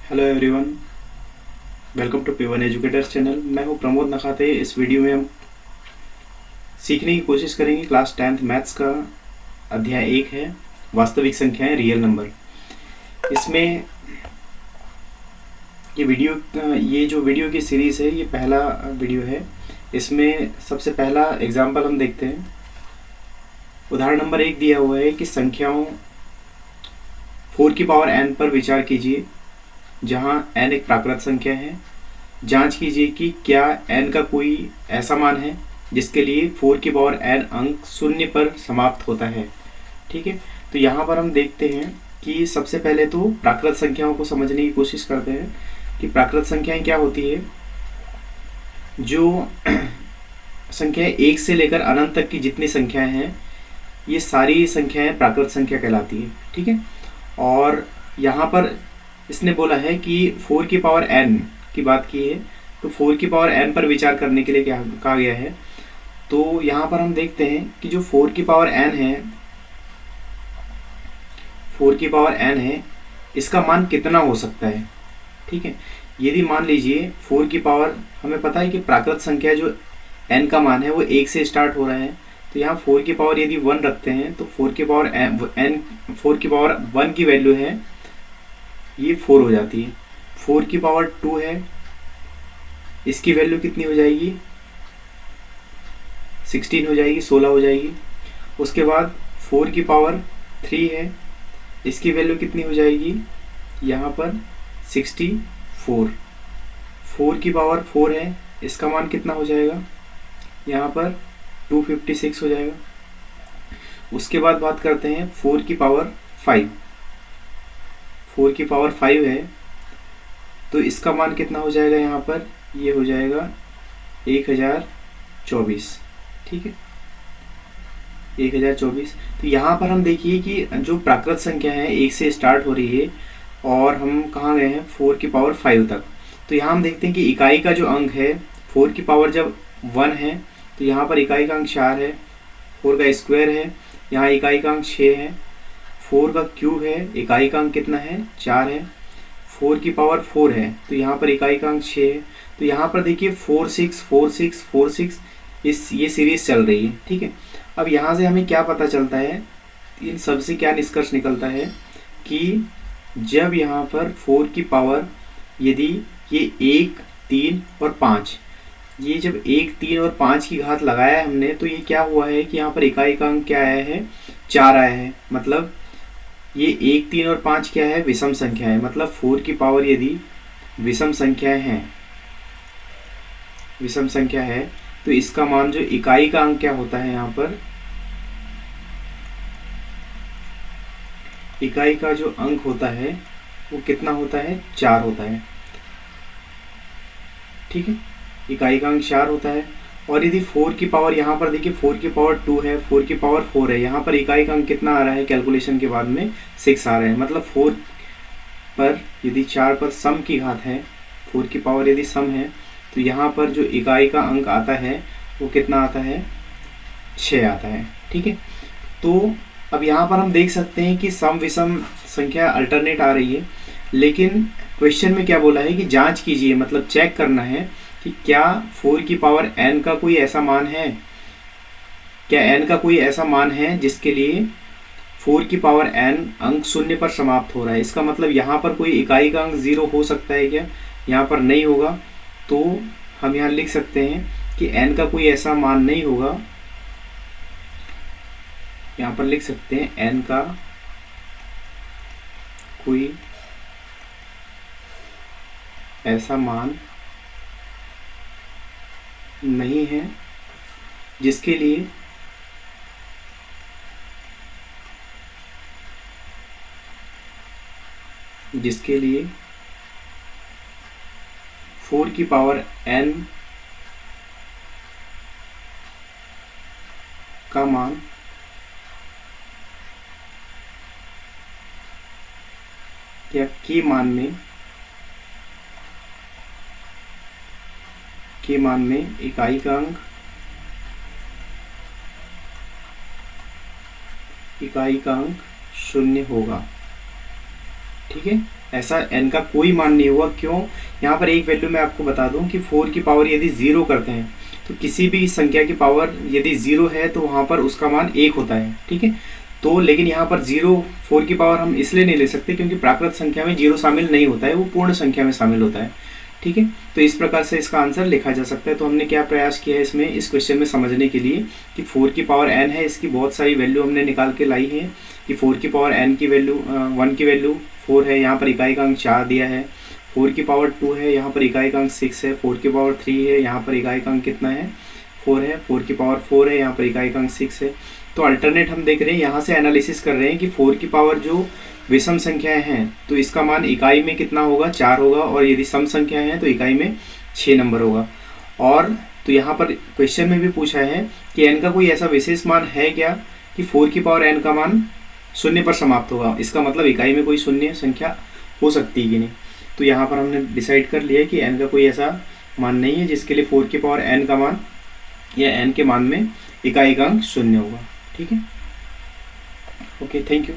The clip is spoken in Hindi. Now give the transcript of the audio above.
Hello everyone, welcome to P1 educators channel. मैं हूं प्रमोद नखाते। इस वीडियो में हम सीखने की कोशिश करेंगे क्लास 10th मैथ्स का अध्याय 1 है वास्तविक संख्याएं रियल नंबर। इसमें ये जो वीडियो की सीरीज़ है ये पहला वीडियो है। इसमें सबसे पहला एग्जाम्पल हम देखते हैं। उदाहरण नंबर 1 दिया हुआ है कि संख्याओं 4 की पावर n पर विचार कीजिए जहां n एक प्राकृत संख्या है। जांच कीजिए कि क्या n का कोई ऐसा मान है जिसके लिए 4 की पावर n अंक शून्य पर समाप्त होता है। ठीक है, तो यहाँ पर हम देखते हैं कि सबसे पहले तो प्राकृत संख्याओं को समझने की कोशिश करते हैं कि प्राकृत संख्याएं क्या होती है। जो संख्याएं 1 से लेकर अनंत तक की जितनी संख्याएं हैं ये सारी संख्याएं प्राकृत संख्या कहलाती है। ठीक है, और यहाँ पर इसने बोला है कि 4 की पावर n की बात की है, तो 4 की पावर n पर विचार करने के लिए क्या कहा गया है। तो यहाँ पर हम देखते हैं कि जो 4 की पावर n है, 4 की पावर n है, इसका मान कितना हो सकता है। ठीक है, यदि मान लीजिए 4 की पावर, हमें पता है कि प्राकृत संख्या जो n का मान है वो 1 से स्टार्ट हो रहा है, तो यहाँ 4 की पावर यदि 1 रखते हैं तो 4 की पावर n 4 की पावर 1 की वैल्यू है ये 4 हो जाती है। 4 की पावर 2 है, इसकी वैल्यू कितनी हो जाएगी, 16 हो जाएगी, 16 हो जाएगी। उसके बाद 4 की पावर 3 है, इसकी वैल्यू कितनी हो जाएगी, यहाँ पर 64। 4 की पावर 4 है, इसका मान कितना हो जाएगा, यहाँ पर 256 हो जाएगा। उसके बाद बात करते हैं 4 की पावर 5। 4 की पावर 5 है, तो इसका मान कितना हो जाएगा, यहाँ पर ये हो जाएगा 1024। ठीक है, 1024। तो यहाँ पर हम देखिए कि जो प्राकृत संख्या है 1 से स्टार्ट हो रही है और हम कहाँ गए हैं 4 की पावर 5 तक। तो यहाँ हम देखते हैं कि इकाई का जो अंक है 4 की पावर जब 1 है तो यहाँ पर इकाई का अंक 4 है, 4 का स्क्वायर है, यहाँ इकाई का अंक 6 है, 4 का क्यूब है, इकाई का अंक कितना है 4 है, 4 की पावर 4 है तो यहाँ पर इकाई का अंक 6 है। तो यहाँ पर देखिए 4 6 4 6 4 6 ये सीरीज चल रही है। ठीक है, अब यहाँ से हमें क्या पता चलता है, इन सब से क्या निष्कर्ष निकलता है कि जब यहाँ पर 4 की पावर यदि ये 1 3 और 5, ये जब 1 3 और 5 की घात लगाया है हमने, तो ये क्या हुआ है कि यहाँ पर इकाई का अंक क्या आया है 4 आया है। मतलब ये 1 3 और 5 क्या है, विषम संख्या है। मतलब 4 की पावर यदि विषम संख्याएं हैं, विषम संख्या है, तो इसका मान जो इकाई का अंक क्या होता है, यहाँ पर इकाई का जो अंक होता है वो कितना होता है, 4 होता है। ठीक है, इकाई का अंक 4 होता है। और यदि 4 की पावर, यहाँ पर देखिए 4 की पावर 2 है, 4 की पावर 4 है, यहाँ पर इकाई का अंक कितना आ रहा है, कैलकुलेशन के बाद में 6 आ रहा है। मतलब 4 पर यदि 4 पर सम की घात है, 4 की पावर यदि सम है, तो यहाँ पर जो इकाई का अंक आता है वो कितना आता है, 6 आता है। ठीक है, तो अब यहाँ पर हम देख सकते हैं कि सम विषम संख्या अल्टरनेट आ रही है, लेकिन क्वेश्चन में क्या बोला है कि जांच कीजिए, मतलब चेक करना है कि क्या 4 की पावर n का कोई ऐसा मान है, क्या n का कोई ऐसा मान है जिसके लिए 4 की पावर n अंक शून्य पर समाप्त हो रहा है। इसका मतलब यहाँ पर कोई इकाई का अंक 0 हो सकता है क्या, यहाँ पर नहीं होगा। तो हम यहाँ लिख सकते हैं कि n का कोई ऐसा मान नहीं होगा, यहाँ पर लिख सकते हैं n का कोई ऐसा मान नहीं है जिसके लिए जिसके लिए 4 की पावर n का मान या के मान में इकाई का अंक शून्य होगा। ठीक है, ऐसा n का कोई मान नहीं हुआ। क्यों? यहाँ पर एक वैल्यू मैं आपको बता दूं कि 4 की पावर यदि 0 करते हैं तो किसी भी संख्या की पावर यदि 0 है तो वहाँ पर उसका मान 1 होता है। ठीक है, तो लेकिन यहाँ पर 0 4 की पावर हम इसलिए नहीं ले सकते क्योंकि प्राकृत संख्या में 0 शामिल नहीं होता है, वो पूर्ण संख्या में शामिल होता है। ठीक है, तो इस प्रकार से इसका आंसर लिखा जा सकता है। तो हमने क्या प्रयास किया है इसमें, इस क्वेश्चन में समझने के लिए कि 4 की पावर n है, इसकी बहुत सारी वैल्यू हमने निकाल के लाई है कि 4 की पावर n की वैल्यू 1 की वैल्यू 4 है, यहाँ पर इकाई का अंक 4 दिया है। 4 की पावर 2 है, यहाँ पर इकाई का अंक 6 है। 4 की पावर 3 है, यहाँ पर इकाई का अंक कितना है, 4 है। 4 की पावर 4 है, यहाँ पर इकाई का अंक 6 है। तो अल्टरनेट हम देख रहे हैं, यहाँ से एनालिसिस कर रहे हैं कि 4 की पावर जो विषम संख्याएं हैं तो इसका मान इकाई में कितना होगा, 4 होगा, और यदि सम संख्याएं हैं तो इकाई में 6 नंबर होगा। और तो यहाँ पर क्वेश्चन में भी पूछा है कि n का कोई ऐसा विशेष मान है क्या कि 4 की पावर n का मान शून्य पर समाप्त होगा, इसका मतलब इकाई में कोई शून्य संख्या हो सकती है कि नहीं। तो यहाँ पर हमने डिसाइड कर लिया कि n का कोई ऐसा मान नहीं है जिसके लिए 4 की पावर n का मान या n के मान में इकाई का अंक शून्य होगा। ठीक है, ओके, थैंक यू।